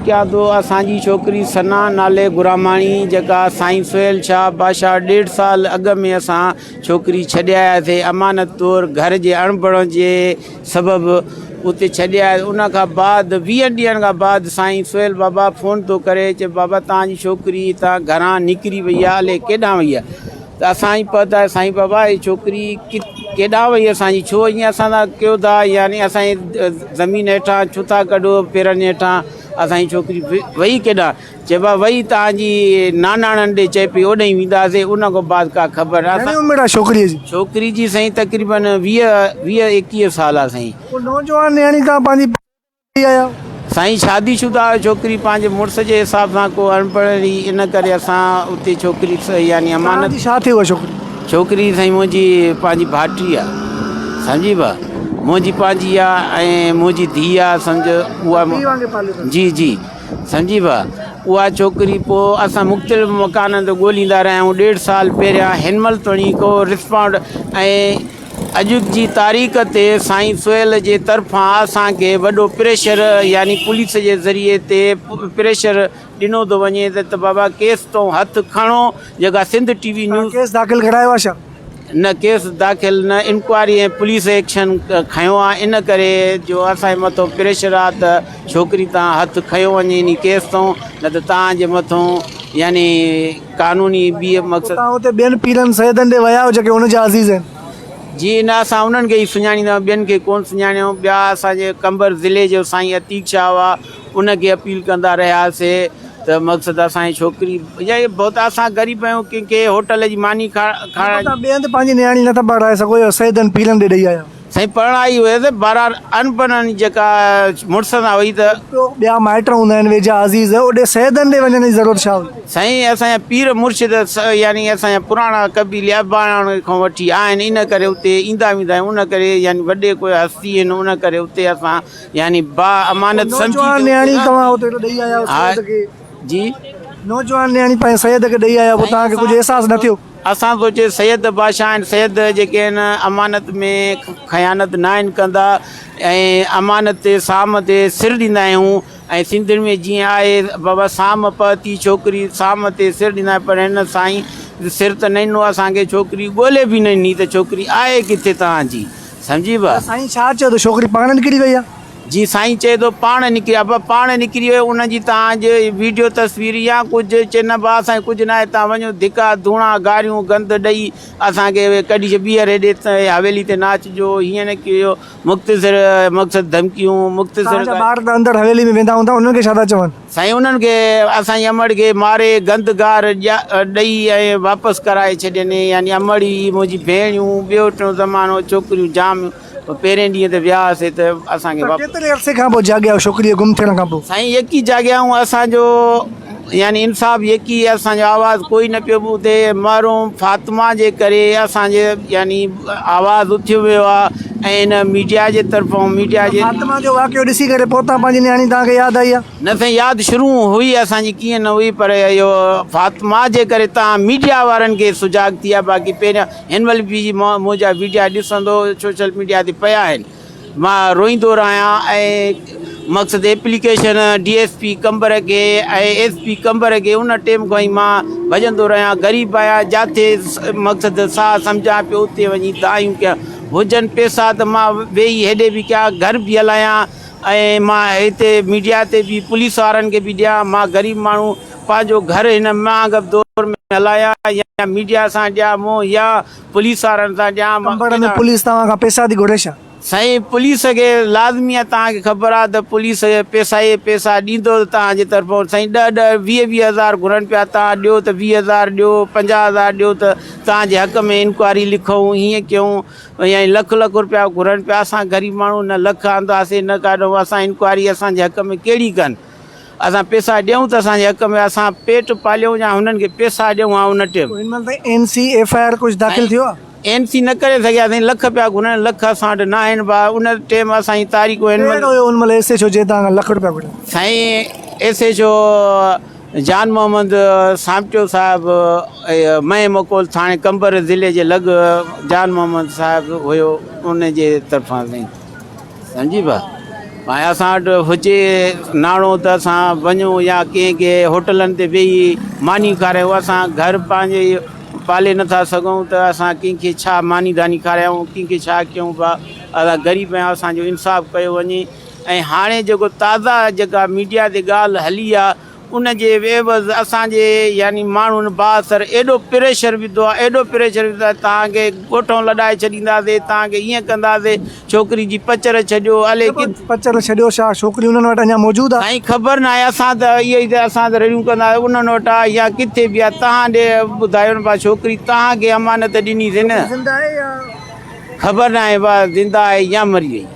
क्या तो असांजी छोकरी सना नाले गुरामाणी जका साईं सुहेल शाह बादशाह 1.5 साल अॻु में असां छोकरी छॾे आयासीं अमानत तौर घर जे अणबण जे सबबि उते छॾे आया। उन खां बाद 20 ॾींहंनि खां बाद साईं सुहेल बाबा फ़ोन थो करे चए बाबा तव्हांजी छोकरी हितां घरां निकिरी वई आहे, हले केॾांहुं वई आहे। त असां ई पता आहे साईं बाबा हीअ छोकरी केॾांहुं वई असांजी, छो ईअं असां सां कयो था, यानी असांजी ज़मीन हेठां छो था कढो पेरनि हेठां, असांजी छोकरी वई केॾांहुं, चइबा वई तव्हांजी नानाणनि ॾे चए पई ओॾे वेंदासीं। उन खां बाद का ख़बर आहे छोकिरी जी साईं तक़रीबन 20-21 साल आहे साईं। नौजवान न्याणी तव्हां पंहिंजी आया साईं शादीशुदा छोकरी पंहिंजे मुड़ुस जे हिसाब सां को अनपढ़ हुई, इन करे असां उते छोकरी यानी अमानत। छा थियो छोकरी? छोकरी साईं मुंहिंजी पंहिंजी भाइटी आहे, सम्झी बा, मुंहिंजी पंहिंजी आहे ऐं मुंहिंजी धीउ आहे सम्झ उहा। जी जी सम्झी बा, उहा छोकरी पोइ असां मुख़्तलिफ़ मकाननि ते ॻोल्हींदा रहिया आहियूं। 1.5 साल पहिरियां हिनमल ताईं को रिस्पॉन्ड, ऐं अॼु जी तारीख़ ते साईं सुहेल जे तरफ़ां असांखे वॾो प्रेशर यानी पुलिस जे ज़रिए ते प्रेशर ॾिनो थो वञे त बाबा केस तो हथु खणो। जेका सिंध टीवी न्यूज़ केस दाख़िल करायो आहे छा? न केस दाख़िल न, इंक्वायरी ऐं पुलिस एक्शन खयो आहे। इन करे जो असांजे मथां प्रेशर आहे त छोकिरी तव्हां हथु खयो वञे इन केस तां, न त तव्हांजे मथां यानी कानूनी ॿी मक़सदु। तव्हां उते ॿियनि पीरनि सैदनि ॾे विया आहियो जेके हुनजा अज़ीज़ आहिनि? जी न, असां उन्हनि खे ई सुञाणींदा आहियूं, ॿियनि खे कोन सुञाणियूं। ॿिया असांजे कंबर ज़िले जो साईं अतीक शाह हुआ, उनखे अपील कंदा रहियासीं त मक़सदु असांजी छोकिरी या बहुत असां ग़रीब आहियूं, कंहिंखे होटल जी मानी खाराए। ॿियनि ते पंहिंजी न्याणी नथा पढ़ाए सघो, सैदनि पीरनि ॾे ॾेई आया साईं? पढ़ाई हुयसि बहरहाल अनपढ़नि जेका मुड़ुस सां हुई त ॿिया माइट हूंदा आहिनि वेझा अज़ीज़, ओॾे सैदनि ॾे वञण जी ज़रूरत छा हुई? साईं असांजा पीर मुर्शिद यानी असांजा पुराणा कबीले अबाण खां वठी आहिनि, इन करे उते ईंदा वेंदा आहियूं। उन करे यानी वॾे कोई हस्ती आहिनि, उन करे उते असां यानी बा अमानत नौजवान न्याणी तव्हां उते ॾेई आया जी। नौजवान न्याणी पंहिंजे सैद खे ॾेई आया, पोइ तव्हांखे कुझु अहसासु न थियो? असां सोचे सैद बादशाह आहिनि, सैद जेके आहिनि अमानत में ख़यानत न आहिनि कंदा, ऐं अमानत ते साम ते सिर ॾींदा आहियूं। ऐं सिंधियुनि में जीअं आहे बाबा साम पती छोकिरी साम ते सिर ॾींदा, पर हिन साईं सिर त न ॾिनो असांखे, छोकिरी ॻोल्हे बि न ॾिनी त छोकिरी आहे किथे तव्हांजी, सम्झी बा। साईं छा चयो त छोकिरी पाण निकिरी वई आहे? जी साईं चए थो पाण निकिरी आहे, पाण निकिरी वियो। उनजी तव्हांजे वीडियो तस्वीर या कुझु चए न बा असांखे कुझु न आहे, तव्हां वञो धिका धूणा गारियूं गंद ॾेई असांखे कढी ॿीहर हेॾे हवेली ते नाचजो, हीअं न कयो, मुख़्तसिर मक़सदु धमकियूं मुख़्तसिर। ॿार त अंदरि हवेली में वेंदा हूंदा, उन्हनि खे छा था चवनि? साईं उन्हनि खे असांजी अमड़ खे मारे गंद गार ॾेई ऐं वापसि कराए छॾनि। यानी अमड़ी मुंहिंजी भेणियूं ॿियो टियों ज़मानो छोकिरियूं जाम पहिरें ॾींहं ते वियासीं त असांखे केतिरे अरसे खां पोइ जाॻिया छोकिरीअ गुम थियण खां पोइ? साईं यकी जाॻियाऊं, असांजो यानी इंसाफ़ यकी, असांजो आवाज़ु कोई न पियो ॿुधे। महरूम फातिमा जे करे असांजे यानी आवाज़ु उथियो वियो आहे, ऐं इन मीडिया जे तरफ़ां मीडिया जे फातिमा जो वाक़ियो ॾिसी करे पोइ तव्हां पंहिंजी न्याणी तव्हांखे यादि आई आहे? न साईं यादि शुरू हुई असांजी, कीअं न हुई, पर इहो फातिमा जे करे तव्हां मीडिया वारनि खे सुजाॻ थी आहे। बाक़ी पहिरियां हिन महिल बि मुंहिंजा वीडिया ॾिसंदो सोशल मीडिया ते पिया आहिनि, मां रोईंदो रहियां। ऐं मक़सदु एप्लीकेशन DSP कंबर खे ऐं SP कंबर खे उन टाइम खां ई मां भॼंदो रहियां। ग़रीब आहियां, जिते मक़सदु साह सम्झां पियो उते वञी दायूं कयां, हुजनि पैसा त मां वेही हेॾे बि कयां, घर बि हलायां, ऐं मां हिते मीडिया ते बि पुलिस वारनि खे बि ॾियां। मां ग़रीब माण्हू पंहिंजो घर हिन महांग दौर में हलायां, या मीडिया सां ॾियां मूं या पुलिस वारनि सां ॾियां। पुलिस तव्हां खां पैसा थी घुरे छा? साईं पुलिस खे लाज़मी आहे, तव्हांखे ख़बर आहे त पुलिस पैसा ॾींदो तव्हांजे तरफ़ां। साईं 10-20 हज़ार घुरनि पिया, तव्हां ॾियो त 20,000 ॾियो, 50,000 ॾियो त तव्हांजे हक़ में इंक्वायरी लिखूं, हीअं कयूं। या लख रुपया घुरनि पिया। असां ग़रीब माण्हू न लख आंदासीं न काॾूं, असां इंक्वायरी असांजे हक़ में कहिड़ी कनि? असां पैसा ॾियूं त असांजे हक़ में असां पेट पालियूं या हुननि खे पैसा ॾियूं। उन टाइम NC FIR कुझु दाख़िल थियो आहे? NC न करे सघियासीं, लख पिया घुरनि, लख असां वटि न आहिनि बा। उन टाइम असांजी तारीख़ूं लख रुपया घुरनि? साईं SHO जान मोहम्मद सामटियो साहिबु मए मकोल थाणे कंबर ज़िले जे लॻ जान मोहम्मद साहिबु हुयो, उन जे तरफ़ां साईं, सम्झी बा। ऐं असां वटि हुजे नाणो त असां वञूं या कंहिंखे होटलनि ते वेही मानी खारायूं। असां घर पंहिंजे पाले नथा सघूं त असां कंहिंखे छा मानी दानी खारायूं, कंहिंखे छा कयूं पिया। असां ग़रीब आहियूं, असांजो इंसाफ़ु कयो वञे। ऐं हाणे जेको ताज़ा जेका मीडिया ते ॻाल्हि हली आहे उन जे एवज़ असांजे यानी माण्हुनि बासर एॾो प्रेशर विधो आहे, एॾो प्रेशर विधो आहे, तव्हांखे ॻोठूं लॾाए छॾींदासीं, तव्हांखे ईअं कंदासीं, छोकिरी जी पचर छॾियो हले कि पचर छॾियो छा छोकिरी उन्हनि वटि अञा मौजूदु आहे? साईं ख़बर न आहे। असां त इहो ई त असां त रेडियूं कंदासीं उन्हनि वटि आहे या किथे बि आहे। तव्हां ॾे ॿुधायो न भाउ, छोकिरी तव्हांखे अमानत ॾिनीसीं न, ज़िंदा आहे या ख़बर न आहे भाउ ज़िंदा आहे या मरी वई।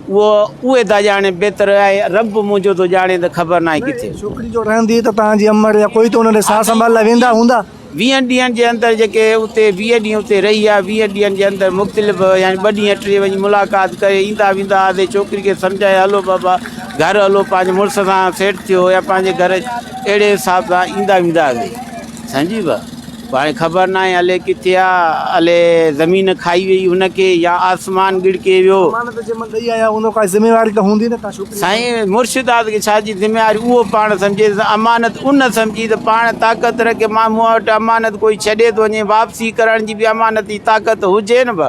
उहे था ॼाणे, बहितर आहे रब मुंहिंजो थो ॼाणे त ख़बर न आहे किथे। छोकिरी जो रहंदी त तव्हांजी अमर या कोई त हुन ॾे साह संभाल लाइ वेंदा हूंदा। 20 ॾींहंनि जे अंदरि जेके उते 20 ॾींहं उते रही आहे, 20 ॾींहंनि जे अंदरि मुख़्तलिफ़ यानी 2 ॾींहं 3 वञी मुलाक़ात करे ईंदा वेंदा हुआसीं। छोकिरी खे सम्झाए हलो बाबा घर हलो, पंहिंजे मुड़ुस सां सेट थियो या पंहिंजे घर अहिड़े हिसाब सां ईंदा वेंदा हुआसीं। सम्झी बा हाणे ख़बर न आहे हले किथे आहे, हले ज़मीन खाई वई हुनखे या आसमान गिड़के वियो। अमानत जंहिंमहिल ॾेई आया उन काई ज़िमेवारी त हूंदी न तव्हां छोकिरी? साईं मुर्शिदात खे छा जी ज़िमेवारी उहो पाण सम्झे, अमानत उन सम्झी त पाण ताक़त रखे। मां मूं वटि अमानत कोई छॾे थो वञे, वापसी करण जी बि अमानत जी ताक़त हुजे न बा।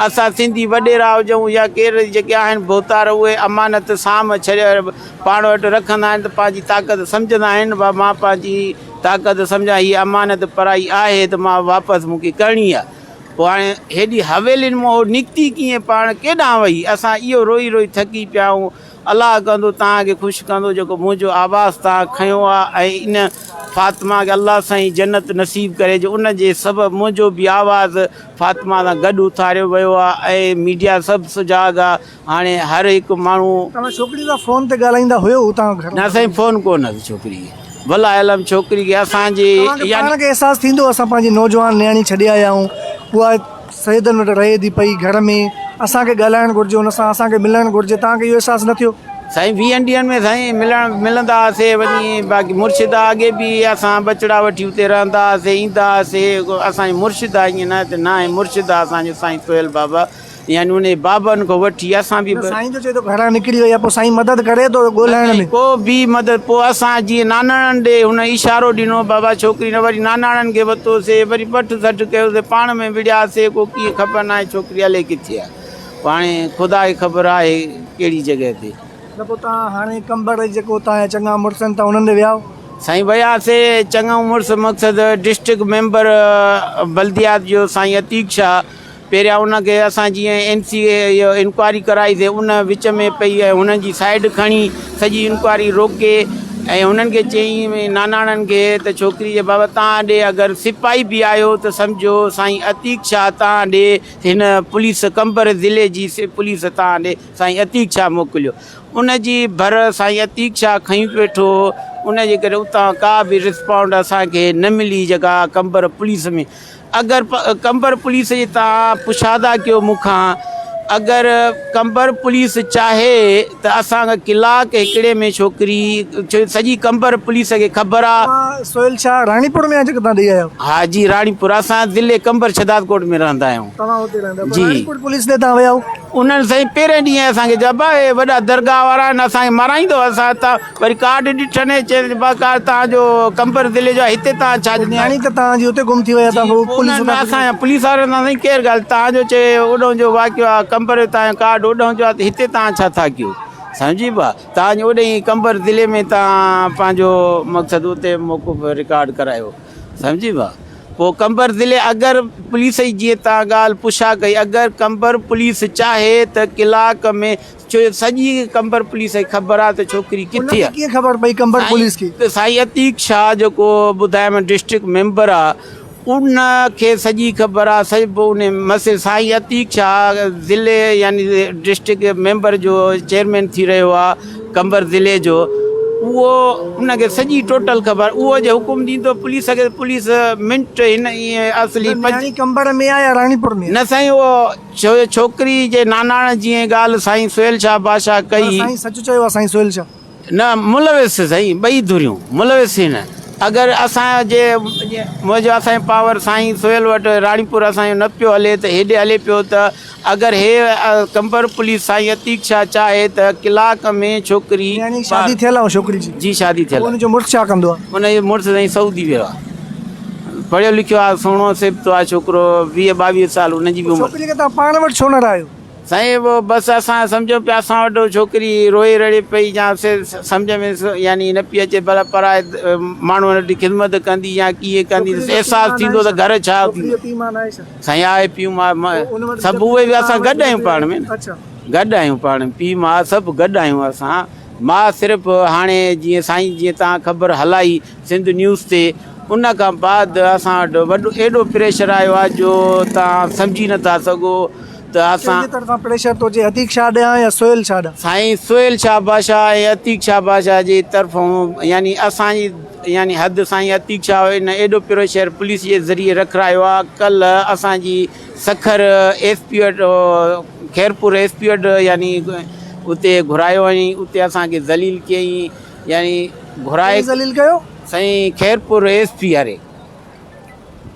असां सिंधी वॾेरा हुजूं या केरु जेके आहिनि भोतार, उहे अमानत साम छॾे पाण वटि रखंदा आहिनि त पंहिंजी ताक़त सम्झंदा आहिनि। बा मां पंहिंजी ताक़त सम्झां, हीअ अमानत पराई आहे त मां वापसि मूंखे करणी आहे। पोइ हाणे हेॾी हवेलियुनि मां निकिती कीअं, पाण केॾांहुं वई। असां इहो रोई रोई थकी पिया आहियूं। अलाह कंदो तव्हांखे ख़ुशि कंदो जेको मुंहिंजो आवाज़ु तव्हां खयो आहे। ऐं इन फ़ातिमा खे अलाह साईं जन्नत नसीब करे जो उन जे सबबु मुंहिंजो बि आवाज़ु फ़ातिमा सां गॾु उथारियो वियो आहे। ऐं मीडिया सभु सुजाॻ आहे। हाणे हर हिकु माण्हू तव्हां छोकिरी सां फ़ोन ते ॻाल्हाईंदा हुयो तव्हां घर? न साईं, फ़ोन कोन अथसि छोकिरी खे। भला आलम छोकिरी खे असांजे पाण खे अहसासु थींदो असां पंहिंजी नौजवान नियाणी छॾे आया आहियूं, उहा सैदनि वटि रहे थी पई घर में, असांखे ॻाल्हाइणु घुरिजे हुन सां, असांखे मिलणु घुरिजे। तव्हांखे इहो अहसासु न थियो? साईं 20 ॾींहंनि में साईं मिलंदा हुआसीं वञी। बाक़ी मुर्शिदा अॻे बि असां बचड़ा वठी उते रहंदा हुआसीं, ईंदा हुआसीं। असांजी मुर्शिदा ईअं न त न आहे, मुर्शिदा असांजो साईं सोहेल बाबा यानी उन बाबनि खां वठी असां बि साईं जो चए थो घरां निकिरी वई आहे, पोइ साईं मदद करे थो ॻोल्हाइण में? को बि मदद। पोइ असां जीअं नानाणनि ॾे हुन इशारो ॾिनो बाबा छोकिरी न, वरी नानाणनि खे वरितोसीं, वरी पट सट कयोसीं, पाण में विड़ियासीं। को कीअं ख़बर न आहे छोकिरी हले किथे आहे। हाणे ख़ुदा खे ख़बर आहे कहिड़ी जॻह ते। त पोइ तव्हां हाणे कंबर जेको तव्हांजा चङा मुड़ुस आहिनि, तव्हां उन्हनि ॾे विया? साईं वियासीं चङा मुड़ुस, मक़सदु डिस्ट्रिक्ट मेंबर बल्दियात जो साईं अतीक शाह। पहिरियां उनखे असां जीअं NCA इहो इंक्वायरी कराईसीं, उन विच में पई ऐं हुननि जी साइड खणी सॼी इंक्वायरी रोके। ऐं हुननि खे चई नानाणनि खे त छोकिरी जे बाबा तव्हां ॾे अगरि सिपाही बि आयो त सम्झो साईं अतीक शाह तव्हां ॾे, हिन पुलिस कंबर ज़िले जी पुलिस तव्हां ॾे साईं अतीक शाह मोकिलियो। उन जी भर साईं अतीक शाह खई वेठो। उन जे करे उतां का बि रिस्पॉन्ड असांखे न मिली जेका कंबर पुलिस में। अगरि कंबर पुलिस जी तव्हां पुछादा कयो मूंखां, अगरि कंबर पुलिस चाहे त असांखे कलाक हिकिड़े में छोकिरी, सॼी कंबर पुलिस खे ख़बर आहे। सोहेल शाह रानीपुर में जेको तव्हां ॾेई आहियो? हा जी रानीपुर, असां ज़िले कंबर शहदादकोट में रहंदा आहियूं। तव्हां हुते रहंदा जी। रानीपुर पुलिस ॾे तव्हां विया? उन्हनि साईं पहिरें ॾींहुं असांखे जबा हे वॾा दरगाह वारा आहिनि, असांखे माराईंदो। असां त वरी कार्ड ॾिठनि, चए बाकार तव्हांजो कंबर ज़िले जो आहे, हिते तव्हां छा नियाणी त तव्हांजी हुते गुम थी वई आहे? असांजा पुलिस वारनि साईं केरु ॻाल्हि, तव्हांजो चए ओॾो जो वाक़ियो आहे, कंबर तव्हांजो कार्ड ओॾो जो आहे, त हिते तव्हां छा था कयो? सम्झी पा तव्हांजे ओॾे ई कंबर ज़िले में तव्हां पंहिंजो मक़सदु उते मौक़ूफ़ रिकॉर्ड करायो। सम्झी पा पोइ कंबर ज़िले अगरि पुलिस जी जीअं तव्हां ॻाल्हि पुछा कई, अगरि कंबर पुलिस चाहे त कलाक में, छो सॼी कंबर पुलिस खे ख़बर आहे त छोकिरी किथे आहे। कीअं ख़बर पई कंबर पुलिस खे? त साईं अतीक शाह जेको ॿुधायमि डिस्ट्रिक्ट मेंबर आहे, उन खे सॼी ख़बर आहे। सॼी पोइ उन मसे साईं अतीक शाह ज़िले यानी डिस्ट्रिक्ट मेंबर जो चेयरमैन थी रहियो आहे कंबर ज़िले जो, उहो उनखे सॼी टोटल ख़बर। उहो जे हुकुम ॾींदो पुलिस खे, पुलिस मिंट हिन ईअं असली कंबर में आहे या रानीपुर में? न साईं, उहो छोकिरी जे नानाण जीअं ॻाल्हि साईं सोहेल शाह बादशाह कई। साईं सच चयो आहे साईं सोहेल शाह? न मुलविस साईं, ॿई धुरियूं मुलविस न। अगरि असांजे मुंहिंजो असांजे पावर साईं सोहेल वटि राणीपुर असांजो न पियो हले त हेॾे हले पियो त अगरि हे कंबर पुलिस साईं अतीक शाह चाहे त कलाक में छोकिरी यानी शादी थियल आहे छोकिरी जी जी शादी थियल उनजो मुड़ुसु छा कंदो आहे हुनजो मुड़ुसु साईं सऊदी वियो आहे पढ़ियो लिखियो आहे सुहिणो सिबतो आहे छोकिरो 20-22 साल हुनजी बि उमिरि छोकिरी खे तव्हां पाण वटि छो न रहियो साईं वो बसि असां सम्झो पिया असां वटि छोकिरी रोई रड़े पई या सम्झ में यानी न पई अचे भला पराए माण्हू वटि ख़िदमत कंदी या कीअं कंदी अहसासु थींदो त घर छा थींदो साईं आहे पीउ मां सभु उहे बि असां गॾु आहियूं पाण में गॾु आहियूं पाण पीउ मां सभु गॾु आहियूं असां मां सिर्फ़ु हाणे जीअं साईं जीअं तव्हां ख़बर हलाई सिंध न्यूज़ ते उन खां बाद असां वटि वॾो एॾो प्रेशर आयो आहे जो तव्हां सम्झी नथा सघो त असां तरफ़ां प्रेशर थो अचे अतीक शाह ॾियां या सोहेल शाह ॾियां साईं सोहेल शाह बादशाह ऐं अतीक शाह बादशाह जे तरफ़ां यानी असांजी यानी हद साईं अतीक शाह हिन एॾो प्रेशर पुलिस जे ज़रिए रखायो आहे कल्ह असांजी सखर SP वटि खैरपुर SP वटि यानी उते घुरायो वञी उते असांखे ज़लील कयईं यानी घुराए ज़लील कयो साईं खैरपुर SP वारे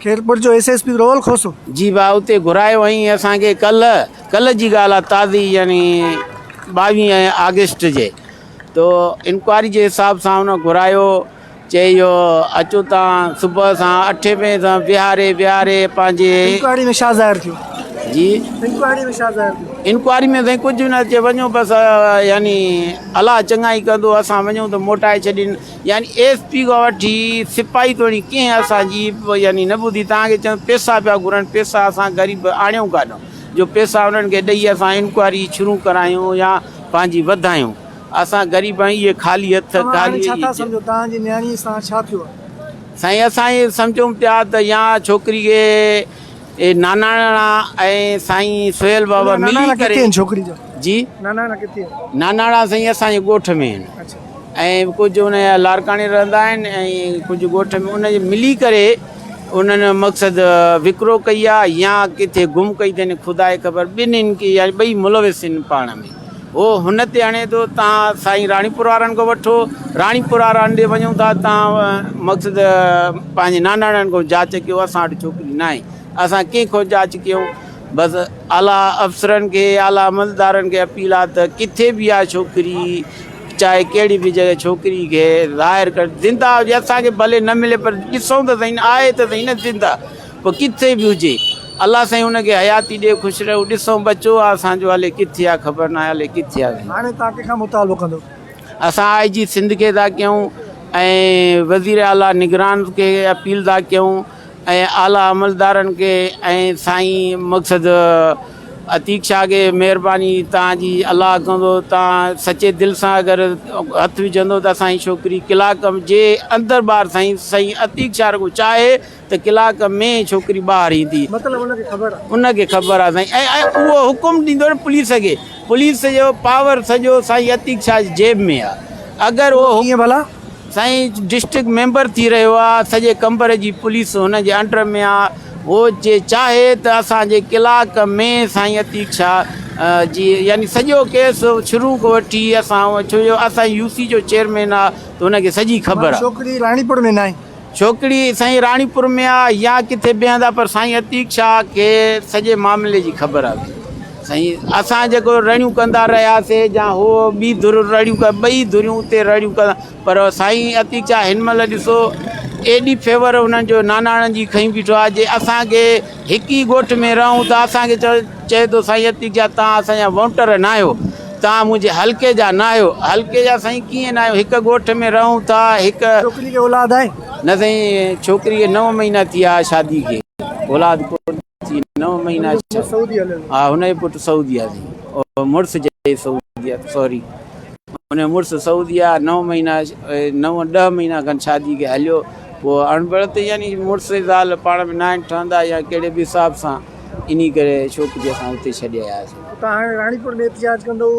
खैरपुर जो SSP रोहल खोसो जी भाउ उते घुरायो वईं असांखे कल्ह जी ॻाल्हि आहे ताज़ी यानी 22 अगस्त जे तो इंक्वायरी जे हिसाब सां हुन घुरायो चए इहो अचो तव्हां सुबुह सां 8 बजे सां विहारे पंहिंजे इंक्वायरी में छा ज़ाहिर थियो जी इंक्वायरी में छा ज़ाहिर थियो इंक्वायरी में साईं कुझु न अचे वञो बसि यानी अलाह चङाई कंदो असां वञूं त मोटाए छॾीनि यानी SP खां वठी सिपाही तोड़ी कंहिं असांजी यानी न ॿुधी तव्हांखे चवनि पैसा पिया घुरनि पैसा असां ग़रीब आणियूं काॾूं जो पैसा उन्हनि खे ॾेई असां इंक्वायरी शुरू करायूं या पंहिंजी वधायूं असां ग़रीब आहियूं इहे ख़ाली हथ ख़ाली सम्झो तव्हांजी न्याणी सां छा थियो आहे साईं असां इहे सम्झूं पिया त या छोकिरी खे ए नानाणा ऐं साईं सोहेल बाबा मिली करे छोकिरी जो जी नानाणा किथे नानाणा साईं असांजे ॻोठ में आहिनि ऐं कुझु हुनजा लारकाणे रहंदा आहिनि ऐं कुझु ॻोठ में उनजे मिली करे उन्हनि मक़सदु विकिरो कई आहे या किथे गुम कई अथनि ख़ुदा खे ख़बर ॿिन्हिनि खे या ॿई मुलविस आहिनि पाण में उहो हुन ते हणे थो तव्हां साईं राणीपुर वारनि खां वठो राणीपुर वारनि ॾे वञूं था तव्हां मक़सदु पंहिंजे नानाणनि खां जांच कयो असां वटि छोकिरी न आहे असां कंहिंखां जांच कयूं बसि आला अफ़सरनि खे आला अमलदारनि खे अपील आहे त किथे बि आहे छोकिरी चाहे कहिड़ी बि जॻह छोकिरी खे ज़ाहिर कर ज़िंदा हुजे असांखे भले न मिले पर ॾिसूं त सही आहे त सही न ज़िंदा पोइ किथे बि हुजे अलाह साईं हुनखे हयाती ॾे ख़ुशि रहो ॾिसूं बचो आहे असांजो हले किथे आहे ख़बर न आहे हले किथे आहे हाणे तव्हां कंहिंखां मुतालबो कंदो असां IG सिंध खे था कयूं ऐं वज़ीर आला निगरान खे अपील था कयूं ऐं आला अमलदारनि खे ऐं साईं मक़सदु अतीक शाह खे महिरबानी तव्हांजी अलाह कंदो तव्हां सचे दिलि सां अगरि हथु विझंदो त असांजी छोकिरी कलाक जे अंदरि ॿाहिरि साईं अतीक शाह को चाहे त कलाक में छोकिरी ॿाहिरि ईंदी मतिलबु उनखे ख़बर आहे साईं ऐं उहो हुकुम ॾींदो न पुलिस खे पुलिस जो पावर सॼो साईं अतीक शाह जी जेब में आहे अगरि उहो कीअं भला साईं डिस्ट्रिक्ट मेंबर थी रहियो आहे सॼे कंबर जी पुलिस हुनजे अंडर में आहे उहो जे चाहे त असांजे कलाक में साईं अतीक शाह जी यानी सॼो केस शुरू खां वठी असां छो जो असां UC जो चेयरमैन आहे त हुनखे सॼी ख़बर आहे छोकिरी राणीपुर में न आहे छोकिरी साईं राणीपुर में आहे या किथे ॿिए हंधि पर साईं अतीक शाह खे सॼे मामले जी ख़बर आहे साईं असां जेको रड़ियूं कंदा रहियासीं या हो ॿी धुर रड़ियूं ॿई धुरियूं उते रड़ियूं कंदा पर साईं अतीक शाह हिन महिल ॾिसो एॾी फेवर हुननि जो नानाणनि जी खई बीठो आहे जे असांखे हिकु ई ॻोठ में रहूं त असांखे चए थो साईं अतीक शाह तव्हां असांजा वोटर न आहियो तव्हां मुंहिंजे हल्के जा न आहियो हल्के जा साईं कीअं न आहियो हिकु ॻोठ में रहूं था हिकु छोकिरी खे औलाद आहे न साईं छोकिरीअ खे 9 महीना थी विया शादी खे औलाद कोन थी 9 महीना हा हुनजो पुटु सऊदी आहे मुड़ुसु जे सऊदी आहे सॉरी हुनजो मुड़ुसु सऊदी आहे 9 महीना 9-10 महीना खनि शादी खे हलियो पोइ अणबड़ ते यानी मुड़ुसु ज़ाल पाण में न ठहंदा या कहिड़े बि हिसाब सां इन करे छोकिरी असां उते छॾे आयासीं तव्हां हाणे राणीपुर में एहतिजाज कंदो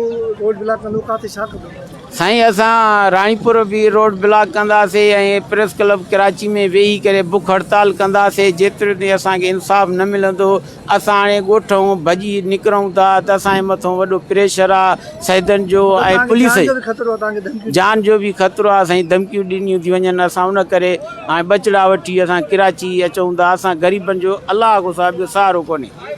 रोड ब्लॉक कंदो किथे छा कंदो साईं असां राणीपुर बि रोड ब्लॉक कंदासीं ऐं प्रेस क्लब कराची में वेही करे बुख हड़ताल कंदासीं जेतिरे ॾींहुं असांखे इंसाफ़ न मिलंदो असां हाणे ॻोठूं भॼी निकिरूं था त असांजे मथां वॾो प्रेशर आहे शहीदनि जो ऐं पुलिस जान जो बि ख़तरो आहे साईं धमकियूं ॾिनियूं थी वञनि असां उन करे हाणे बचड़ा वठी असां कराची अचूं था असां ग़रीबनि जो अलाह खां सवाइ ॿियो सहारो कोन्हे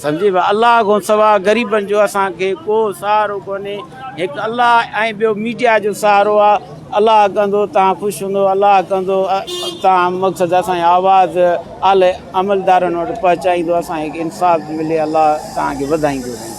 सम्झी पिया अलाह खां सवाइ ग़रीबनि जो असांखे को सहारो कोन्हे हिकु अलाह ऐं ॿियो मीडिया जो सहारो आहे अलाह कंदो तव्हां ख़ुशि हूंदो अलाह कंदो तव्हां मक़सदु असांजी आवाज़ आले अमलदारनि वटि पहुचाईंदो असांखे इंसाफ़ मिले अलाह तव्हांखे वधाईंदो